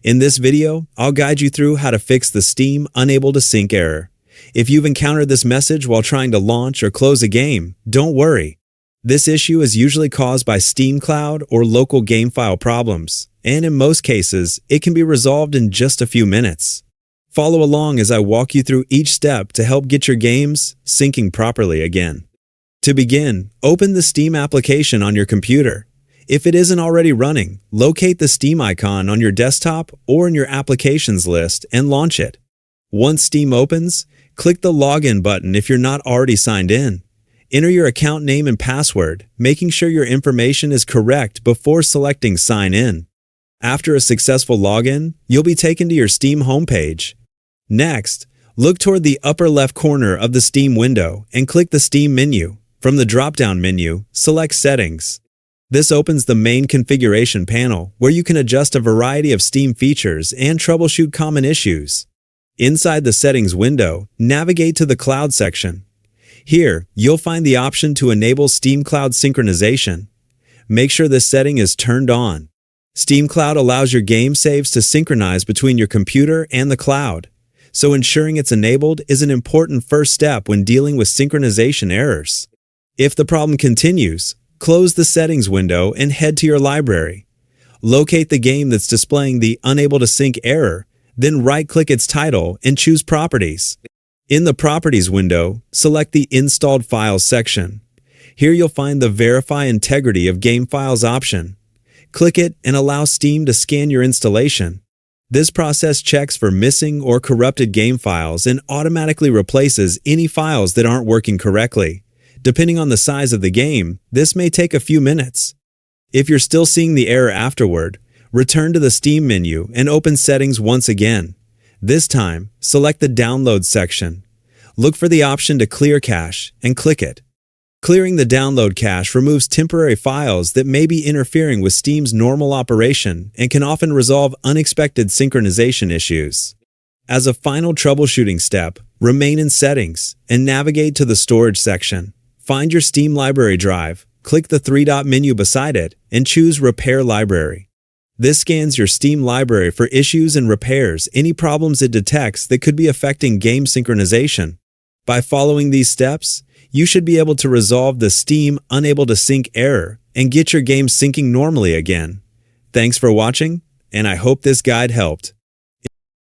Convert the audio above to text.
In this video, I'll guide you through how to fix the Steam unable to sync error. If you've encountered this message while trying to launch or close a game, don't worry. This issue is usually caused by Steam Cloud or local game file problems, and in most cases, it can be resolved in just a few minutes. Follow along as I walk you through each step to help get your games syncing properly again. To begin, open the Steam application on your computer. If it isn't already running, locate the Steam icon on your desktop or in your applications list and launch it. Once Steam opens, click the Login button if you're not already signed in. Enter your account name and password, making sure your information is correct before selecting Sign In. After a successful login, you'll be taken to your Steam homepage. Next, look toward the upper left corner of the Steam window and click the Steam menu. From the drop-down menu, select Settings. This opens the main configuration panel where you can adjust a variety of Steam features and troubleshoot common issues. Inside the Settings window, navigate to the Cloud section. Here, you'll find the option to enable Steam Cloud synchronization. Make sure this setting is turned on. Steam Cloud allows your game saves to synchronize between your computer and the cloud, so ensuring it's enabled is an important first step when dealing with synchronization errors. If the problem continues, close the Settings window and head to your library. Locate the game that's displaying the Unable to Sync error, then right-click its title and choose Properties. In the Properties window, select the Installed Files section. Here you'll find the Verify Integrity of Game Files option. Click it and allow Steam to scan your installation. This process checks for missing or corrupted game files and automatically replaces any files that aren't working correctly. Depending on the size of the game, this may take a few minutes. If you're still seeing the error afterward, return to the Steam menu and open Settings once again. This time, select the Download section. Look for the option to clear cache and click it. Clearing the download cache removes temporary files that may be interfering with Steam's normal operation and can often resolve unexpected synchronization issues. As a final troubleshooting step, remain in Settings and navigate to the Storage section. Find your Steam library drive, click the three-dot menu beside it, and choose Repair Library. This scans your Steam library for issues and repairs any problems it detects that could be affecting game synchronization. By following these steps, you should be able to resolve the Steam Unable to Sync error and get your game syncing normally again. Thanks for watching, and I hope this guide helped.